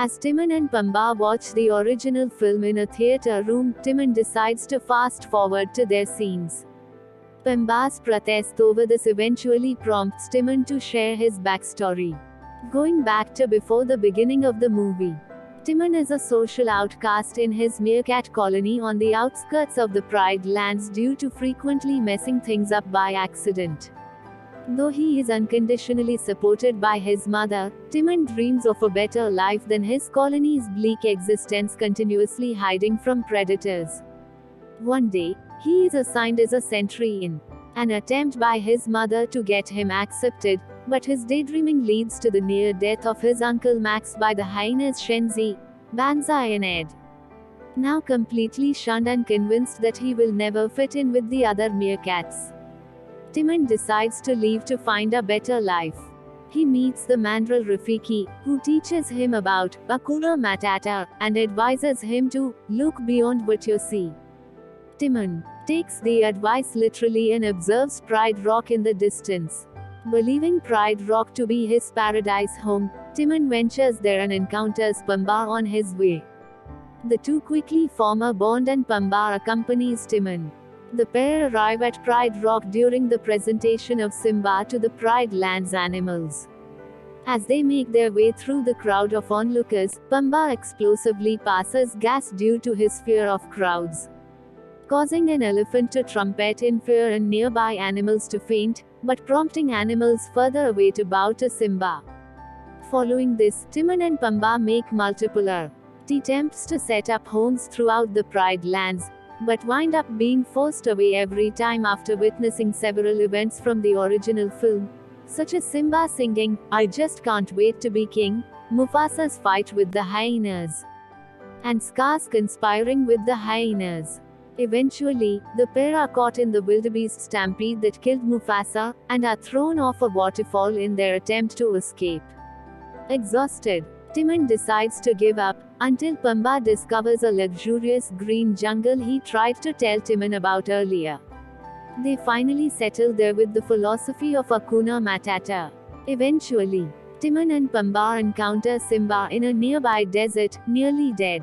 As Timon and Pumbaa watch the original film in a theater room, Timon decides to fast forward to their scenes. Pumbaa's protest over this eventually prompts Timon to share his backstory. Going back to before the beginning of the movie, Timon is a social outcast in his meerkat colony on the outskirts of the Pride Lands due to frequently messing things up by accident. Though he is unconditionally supported by his mother, Timon dreams of a better life than his colony's bleak existence, continuously hiding from predators. One day, he is assigned as a sentry in an attempt by his mother to get him accepted, but his daydreaming leads to the near death of his uncle Max by the hyenas Sensei, Banzai and Ed. Now completely shunned and convinced that he will never fit in with the other meerkats, Timon decides to leave to find a better life. He meets the mandrill Rafiki, who teaches him about Hakuna Matata, and advises him to look beyond what you see. Timon takes the advice literally and observes Pride Rock in the distance. Believing Pride Rock to be his paradise home, Timon ventures there and encounters Pumbaa on his way. The two quickly form a bond and Pumbaa accompanies Timon. The pair arrive at Pride Rock during the presentation of Simba to the Pride Lands animals. As they make their way through the crowd of onlookers, Pumbaa explosively passes gas due to his fear of crowds, causing an elephant to trumpet in fear and nearby animals to faint, but prompting animals further away to bow to Simba. Following this, Timon and Pumbaa make multiple attempts to set up homes throughout the Pride Lands, but wind up being forced away every time after witnessing several events from the original film, such as Simba singing, "I just can't wait to be king," Mufasa's fight with the hyenas, and Scar's conspiring with the hyenas. Eventually, the pair are caught in the wildebeest stampede that killed Mufasa, and are thrown off a waterfall in their attempt to escape. Exhausted, Timon decides to give up, until Pumbaa discovers a luxurious green jungle he tried to tell Timon about earlier. They finally settle there with the philosophy of Hakuna Matata. Eventually, Timon and Pumbaa encounter Simba in a nearby desert, nearly dead.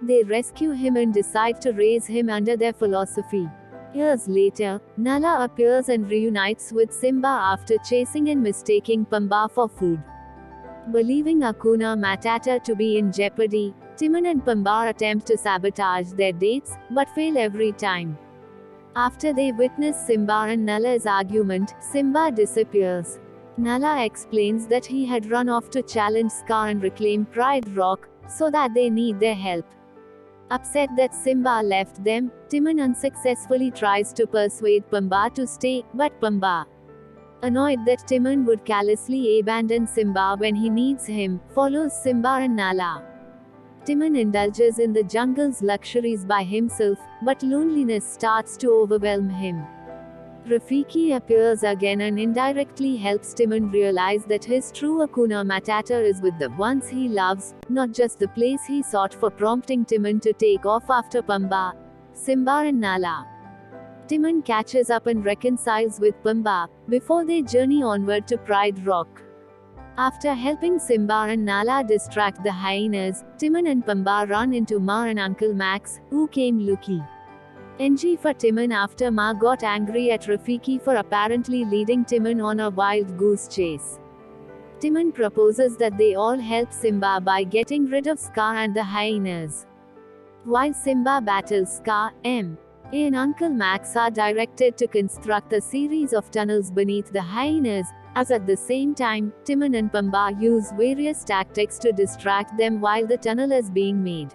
They rescue him and decide to raise him under their philosophy. Years later, Nala appears and reunites with Simba after chasing and mistaking Pumbaa for food. Believing Hakuna Matata to be in jeopardy, Timon and Pumbaa attempt to sabotage their dates, but fail every time. After they witness Simba and Nala's argument, Simba disappears. Nala explains that he had run off to challenge Scar and reclaim Pride Rock, so that they need their help. Upset that Simba left them, Timon unsuccessfully tries to persuade Pumbaa to stay, but Pumbaa, annoyed that Timon would callously abandon Simba when he needs him, follows Simba and Nala. Timon indulges in the jungle's luxuries by himself, but loneliness starts to overwhelm him. Rafiki appears again and indirectly helps Timon realize that his true Hakuna Matata is with the ones he loves, not just the place he sought for, prompting Timon to take off after Pumbaa, Simba and Nala. Timon catches up and reconciles with Pumbaa, before they journey onward to Pride Rock. After helping Simba and Nala distract the hyenas, Timon and Pumbaa run into Ma and Uncle Max, who came looking NG for Timon after Ma got angry at Rafiki for apparently leading Timon on a wild goose chase. Timon proposes that they all help Simba by getting rid of Scar and the hyenas. While Simba battles Scar, M. and Uncle Max are directed to construct a series of tunnels beneath the hyenas, as at the same time, Timon and Pumbaa use various tactics to distract them while the tunnel is being made.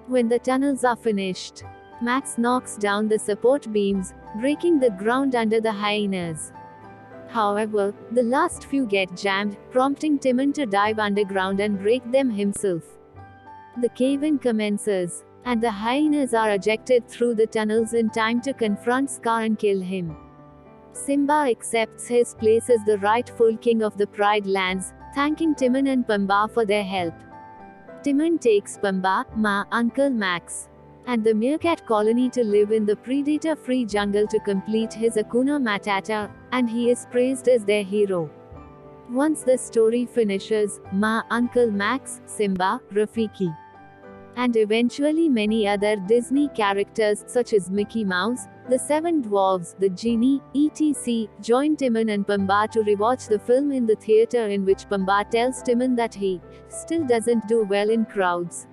When the tunnels are finished, Max knocks down the support beams, breaking the ground under the hyenas. However, the last few get jammed, prompting Timon to dive underground and break them himself. The cave-in commences, and the hyenas are ejected through the tunnels in time to confront Scar and kill him. Simba accepts his place as the rightful king of the Pride Lands, thanking Timon and Pumbaa for their help. Timon takes Pumbaa, Ma, Uncle Max, and the meerkat colony to live in the predator-free jungle to complete his Hakuna Matata, and he is praised as their hero. Once the story finishes, Ma, Uncle Max, Simba, Rafiki, and eventually many other Disney characters such as Mickey Mouse, the Seven Dwarfs, the Genie, etc., join Timon and Pumbaa to rewatch the film in the theater, in which Pumbaa tells Timon that he still doesn't do well in crowds.